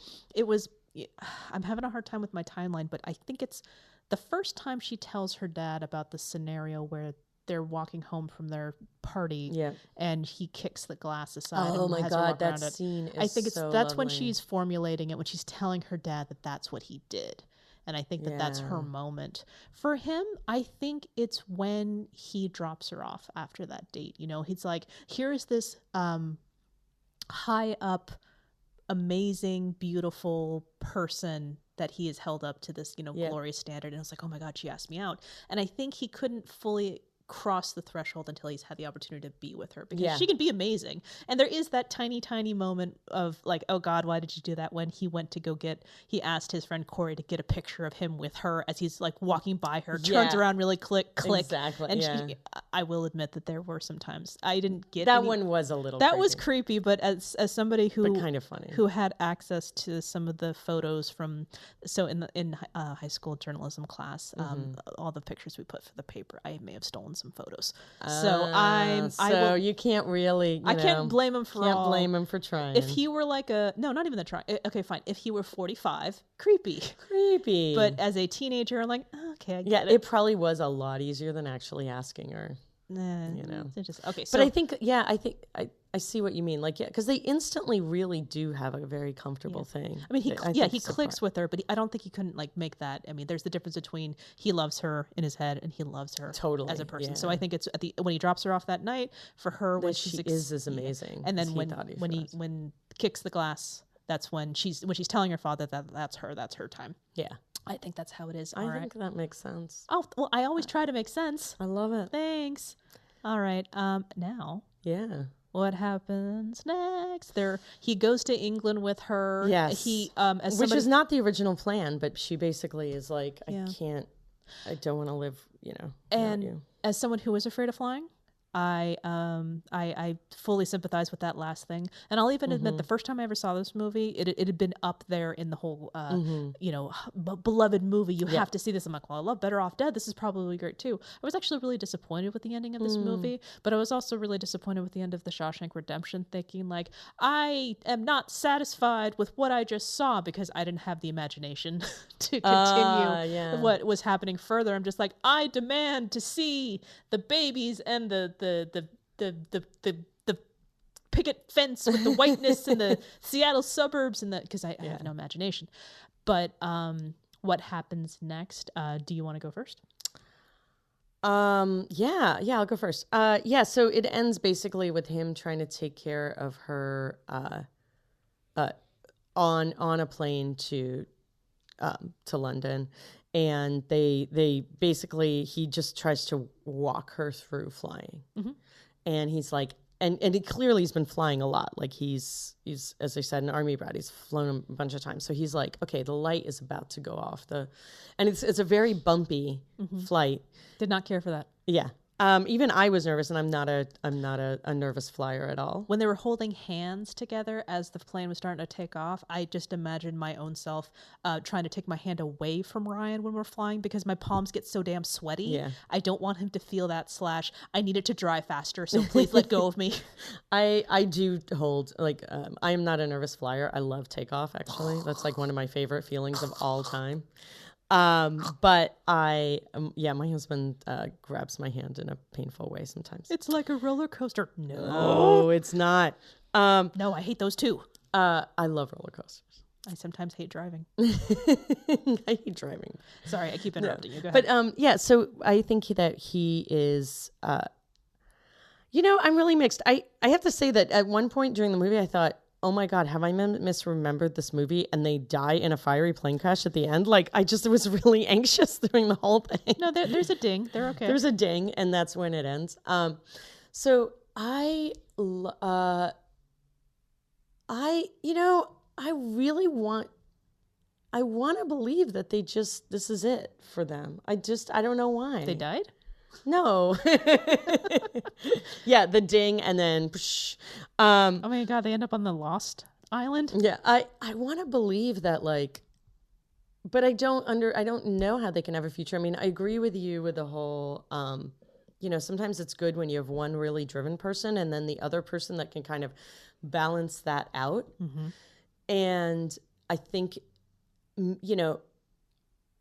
I'm having a hard time with my timeline, but I think it's the first time she tells her dad about the scenario where they're walking home from their party and he kicks the glass aside. Oh my God, that scene is I think so that's lovely. when she's formulating it, when she's telling her dad that that's what he did. And I think that's her moment. For him, I think it's when he drops her off after that date. You know, he's like, here's this high up, amazing, beautiful person that he has held up to this, you know, glorious standard. And it's like, oh my God, she asked me out. And I think he couldn't fully cross the threshold until he's had the opportunity to be with her, because she can be amazing. And there is that tiny moment of like, oh God, why did you do that? When he went to he asked his friend Corey to get a picture of him with her as he's like walking by her, turns around really click. Exactly. And I will admit that there were some times I didn't get that one was a little creepy. Was creepy, but as somebody who but kind of funny, who had access to some of the photos from in high school journalism class, all the pictures we put for the paper, I may have stolen some photos. So you can't really, I can't blame him for blame him for trying. If he were like not even the try. Okay, fine. If he were 45, creepy. But as a teenager, I'm like, okay, I get it. It probably was a lot easier than actually asking her. You know, okay. So, but I think I see what you mean. Like, because they instantly really do have a very comfortable thing. I mean, he clicks with her, but I don't think he couldn't like make that. I mean, there's the difference between he loves her in his head and he loves her totally as a person. Yeah. So I think it's when he drops her off that night for her, when she is amazing, and then when he kicks the glass, that's when she's telling her father that that's her time. Yeah. I think that's how it is. I think that makes sense. Oh, well, I always try to make sense. I love it. Thanks. All right. Now. Yeah. What happens next? He goes to England with her. Yes. Which is not the original plan, but she basically is like, I don't want to live, you know. And you. As someone who is afraid of flying, I fully sympathize with that last thing. And I'll even admit, the first time I ever saw this movie, it had been up there in the whole, you know, beloved movie. You have to see this. I'm like, well, I love Better Off Dead. This is probably great too. I was actually really disappointed with the ending of this movie, but I was also really disappointed with the end of The Shawshank Redemption, thinking like, I am not satisfied with what I just saw because I didn't have the imagination to continue what was happening further. I'm just like, I demand to see the babies and the picket fence with the whiteness in the Seattle suburbs, and because I have no imagination. But what happens next? Do you want to go first? I'll go first. So it ends basically with him trying to take care of her on a plane to London. And they basically, he just tries to walk her through flying. And he's like, and he clearly has been flying a lot. Like he's, as I said, an army brat. He's flown a bunch of times. So he's like, okay, the light is about to go off. And it's a very bumpy flight. Did not care for that. Yeah. Even I was nervous, and I'm not a nervous flyer at all. When they were holding hands together as the plane was starting to take off, I just imagined my own self trying to take my hand away from Ryan when we're flying, because my palms get so damn sweaty. Yeah. I don't want him to feel that / I need it to dry faster, so please let go of me. I do hold, like, I am not a nervous flyer. I love takeoff, actually. That's like one of my favorite feelings of all time. But my husband grabs my hand in a painful way sometimes. It's like a roller coaster. No, it's not. No, I hate those too. I love roller coasters. I sometimes hate driving. I hate driving. Sorry, I keep interrupting you. Go ahead. But so I think that he is, I'm really mixed. I have to say that at one point during the movie, I thought, oh my God, have I misremembered this movie? And they die in a fiery plane crash at the end. Like, I just was really anxious during the whole thing. No, there's a ding. They're okay. There's a ding, and that's when it ends. So I really want to believe that this is it for them. I don't know why. They died? No. Yeah, the ding and then oh my God, they end up on the Lost Island? Yeah, I want to believe that, like, but I don't know how they can have a future. I mean, I agree with you with the whole sometimes it's good when you have one really driven person and then the other person that can kind of balance that out. Mm-hmm. And I think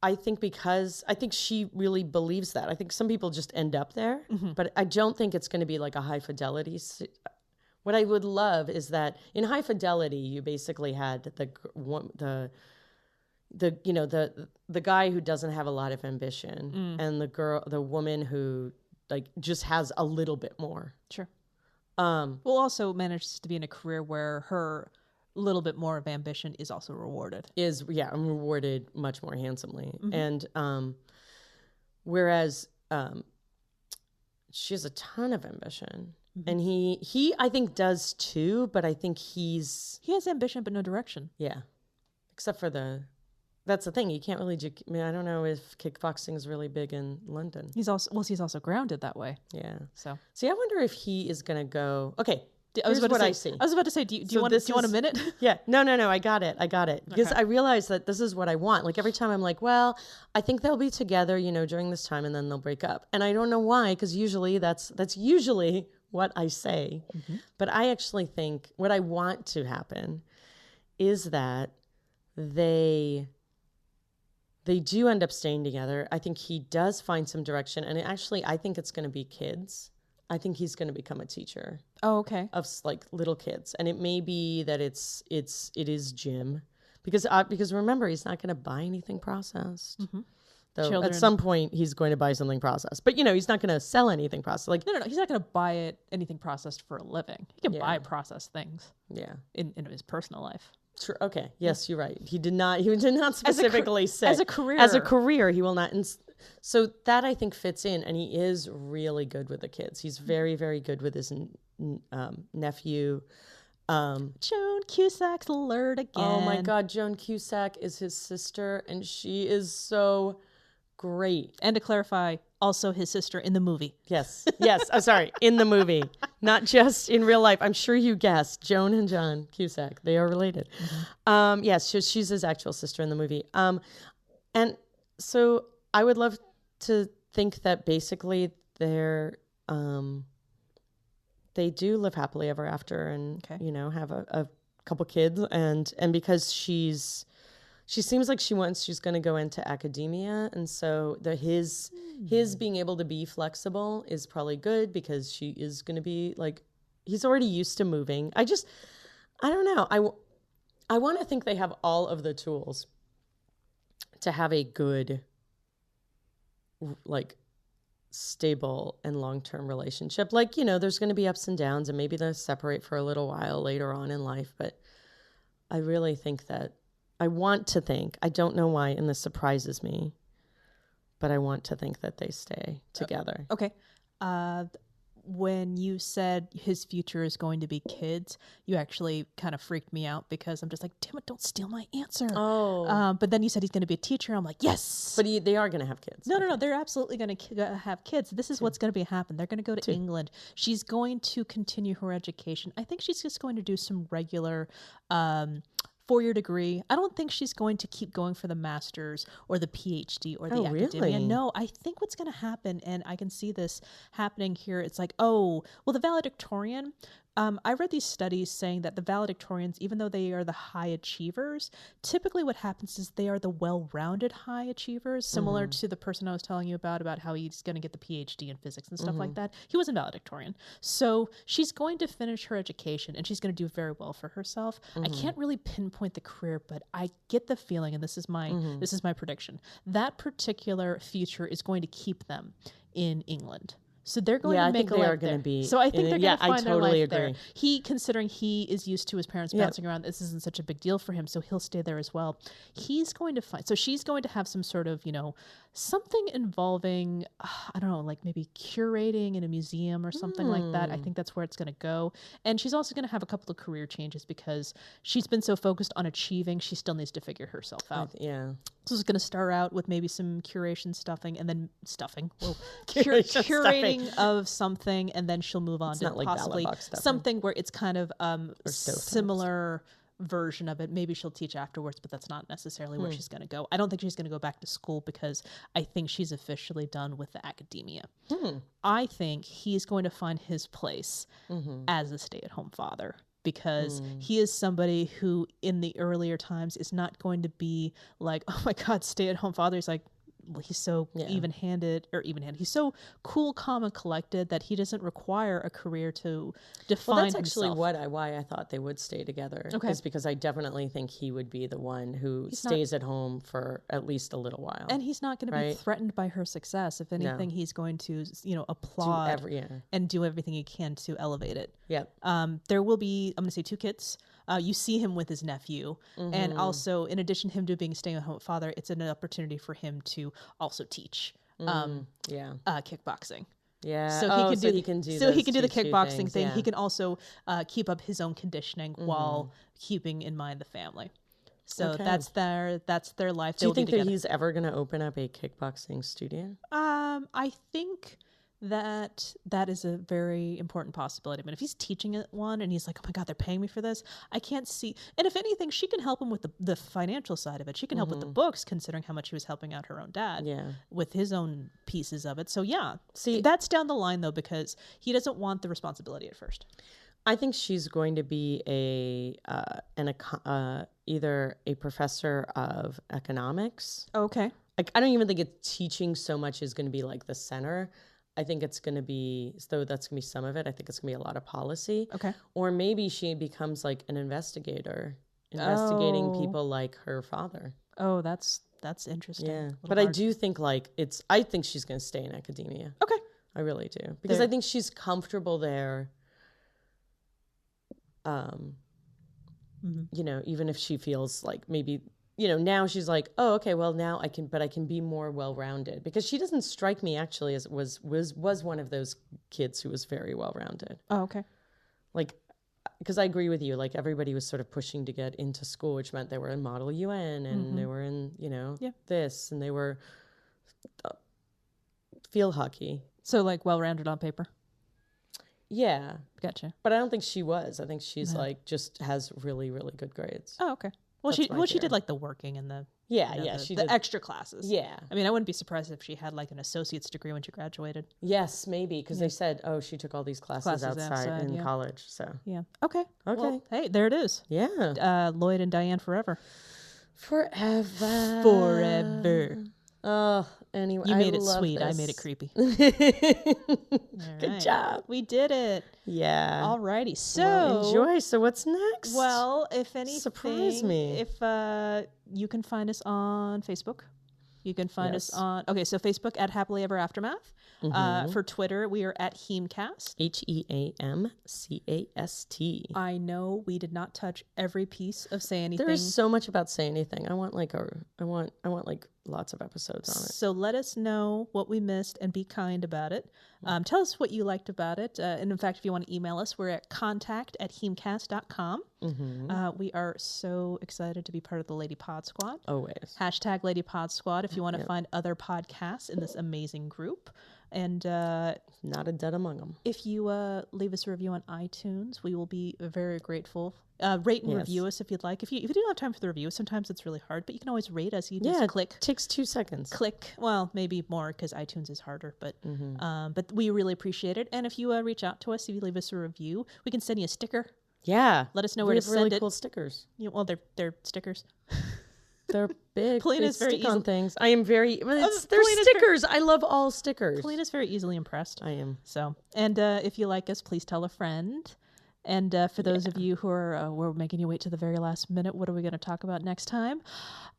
I think she really believes that. I think some people just end up there, mm-hmm. but I don't think it's going to be like a high fidelity. What I would love is that in High Fidelity, you basically had the guy who doesn't have a lot of ambition, and the woman who like just has a little bit more. Sure. Also manages to be in a career where her little bit more of ambition is also rewarded. I'm rewarded much more handsomely. Mm-hmm. And whereas she has a ton of ambition. Mm-hmm. And he I think does too, but I think he has ambition but no direction. Yeah. Except for that's the thing. You can't really I don't know if kickboxing is really big in London. He's also grounded that way. Yeah. So see, I wonder if he is going to go, okay, I was about to say, do you want a minute? Yeah. No. I got it. Because I realized that this is what I want. Like every time I'm like, well, I think they'll be together, during this time and then they'll break up. And I don't know why, because usually that's usually what I say. Mm-hmm. But I actually think what I want to happen is that they do end up staying together. I think he does find some direction. And I think it's going to be kids. I think he's going to become a teacher. Oh, okay. Of like little kids, and it may be that it is gym, because remember, he's not going to buy anything processed. Mm-hmm. Though at some point he's going to buy something processed, but he's not going to sell anything processed. Like no, he's not going to buy anything processed for a living. He can buy processed things. Yeah, in his personal life. True. Okay. Yes, you're right. He did not specifically say as a career he will not. So that I think fits in, and he is really good with the kids. He's very, very good with his nephew. Joan Cusack's alert again. Oh my God, Joan Cusack is his sister, and she is so great. And to clarify, also his sister in the movie. Yes. Oh, sorry, in the movie, not just in real life. I'm sure you guessed, Joan and John Cusack. They are related. Mm-hmm. Yes, she's his actual sister in the movie. And so I would love to think that basically they do live happily ever after, and have a couple kids, and because she seems like she's going to go into academia, and so his being able to be flexible is probably good, because she is going to be like, he's already used to moving. I don't know. I want to think they have all of the tools to have a good, like, stable and long-term relationship. Like, there's going to be ups and downs, and maybe they'll separate for a little while later on in life, but I really think that I want to think, I don't know why, and this surprises me, but I want to think that they stay together. Okay. When you said his future is going to be kids, you actually kind of freaked me out, because I'm just like, damn it, don't steal my answer. Oh. But then you said he's going to be a teacher. I'm like, yes. But they are going to have kids. No. They're absolutely going to have kids. This is what's going to happen. They're going to go to England. She's going to continue her education. I think she's just going to do some regular four-year degree. I don't think she's going to keep going for the master's or the PhD or the academia. Really? No, I think what's going to happen, and I can see this happening here, it's like, oh, well, the valedictorian, I read these studies saying that the valedictorians, even though they are the high achievers, typically what happens is they are the well-rounded high achievers, similar to the person I was telling you about how he's going to get the PhD in physics and stuff like that. He was a valedictorian. So she's going to finish her education and she's going to do very well for herself. I can't really pinpoint the career, but I get the feeling, and this is my prediction, that particular future is going to keep them in England. So they're going to make a life there. So I think they're going to find their life there. Considering he is used to his parents bouncing around, this isn't such a big deal for him, so he'll stay there as well. He's going to find, so she's going to have some sort of, something involving, I don't know, like maybe curating in a museum or something like that. I think that's where it's going to go. And she's also going to have a couple of career changes because she's been so focused on achieving, she still needs to figure herself out. So it's going to start out with maybe some curation stuffing and then curating of something, and then she'll move on to possibly something where it's kind of similar version of it. Maybe she'll teach afterwards, but that's not necessarily where she's going to go. I don't think she's going to go back to school because I think she's officially done with the academia. I think he's going to find his place as a stay-at-home father, because he is somebody who in the earlier times is not going to be like, oh my God, stay-at-home father. He's like, well, he's so even-handed. He's so cool, calm, and collected that he doesn't require a career to define himself. That's actually why I thought they would stay together. Is because I definitely think he would be the one who stays at home for at least a little while. And he's not going to be threatened by her success. If anything, he's going to, applaud and do everything he can to elevate it. There will be, I'm going to say 2 kids. You see him with his nephew, and also in addition to him being stay-at-home father, it's an opportunity for him to also teach kickboxing. So he can do the kickboxing thing. He can also keep up his own conditioning while keeping in mind the family. So that's their life. Do you think that he's ever going to open up a kickboxing studio? I think that is a very important possibility. But if he's teaching it one and he's like, oh my God, they're paying me for this, I can't see. And if anything, she can help him with the financial side of it. She can help with the books, considering how much he was helping out her own dad with his own pieces of it. So see, that's down the line though, because he doesn't want the responsibility at first. I think she's going to be either a professor of economics. Okay. Like, I don't even think teaching so much is going to be like the center. I think it's going to be, though that's going to be some of it, I think it's going to be a lot of policy. Okay. Or maybe she becomes like an investigator, investigating people like her father. Oh, that's interesting. Yeah. But I do think I think she's going to stay in academia. Okay. I really do. Because I think she's comfortable there. Even if she feels like maybe, now she's like, oh, okay, well now I can be more well-rounded, because she doesn't strike me actually as was one of those kids who was very well-rounded. Oh, okay. Like, because I agree with you, like everybody was sort of pushing to get into school, which meant they were in Model UN and they were in, this, and they were field hockey. So like well-rounded on paper. Yeah. Gotcha. But I don't think she was. I think she's just has really, really good grades. Oh, okay. Well, she did like the working and the the extra classes. Yeah. I mean, I wouldn't be surprised if she had like an associate's degree when she graduated. Yes, maybe, because they said, oh, she took all these classes outside in college. So yeah. Okay. Well, hey, there it is. Yeah. Lloyd and Diane forever. Forever. Oh, anyway, you made it sweet. I made it creepy. Good job. We did it. Yeah. Alrighty. So enjoy. So what's next? Well, if anything, surprise me. If you can find us on Facebook. You can find us on so Facebook at Happily Ever Aftermath. For Twitter, we are at HEAMCast. HEAMCAST. I know we did not touch every piece of Say Anything. There is so much about Say Anything. I want lots of episodes on it. So let us know what we missed and be kind about it. Tell us what you liked about it. And in fact, if you want to email us, we're at contact@heamcast.com. We are so excited to be part of the Lady Pod Squad. Always. # Lady Pod Squad if you want to find other podcasts in this amazing group. And not a dead among them. If you leave us a review on iTunes, we will be very grateful Rate and review us if you'd like. If you don't have time for the review, sometimes it's really hard, but you can always rate us. You just click. It takes 2 seconds. Click. Well, maybe more because iTunes is harder, but we really appreciate it. And if you reach out to us, if you leave us a review, we can send you a sticker. Yeah. Let us know where to send it. Really cool stickers. Well, they're stickers. They're big. Polina's they very stick on things. I am very. They're stickers. I love all stickers. Polina's very easily impressed. I am. So, and if you like us, please tell a friend. And for those of you who are we're making you wait to the very last minute, what are we going to talk about next time?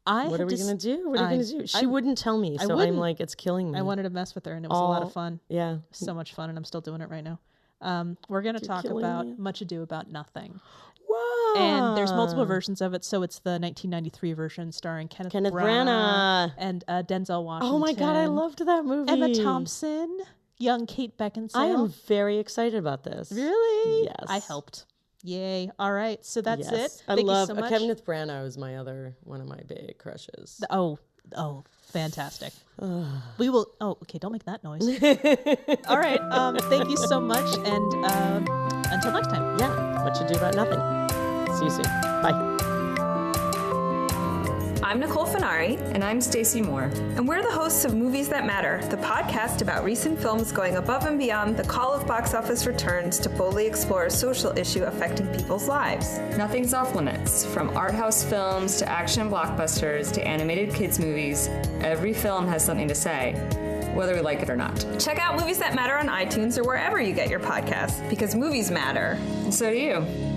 What are we going to do? What are you going to do? She wouldn't tell me, so I'm like, it's killing me. I wanted to mess with her, and it was a lot of fun. Yeah, so much fun, and I'm still doing it right now. We're going to talk about Much Ado About Nothing. Whoa! And there's multiple versions of it. So it's the 1993 version starring Kenneth Branagh and Denzel Washington. Oh my God, I loved that movie. Emma Thompson, young Kate Beckinsale. I am very excited about this. Really? Yes. I helped. Yay! All right, so that's it. I love Kenneth Branagh is one of my big crushes. Oh, fantastic. We will. Oh, okay. Don't make that noise. All right. Thank you so much, and until next time. Yeah. Much Ado About Nothing. See you soon. Bye. I'm Nicole Finari. And I'm Stacey Moore. And we're the hosts of Movies That Matter, the podcast about recent films going above and beyond the call of box office returns to boldly explore a social issue affecting people's lives. Nothing's off limits. From art house films to action blockbusters to animated kids movies, every film has something to say, whether we like it or not. Check out Movies That Matter on iTunes or wherever you get your podcasts, because movies matter. And so do you.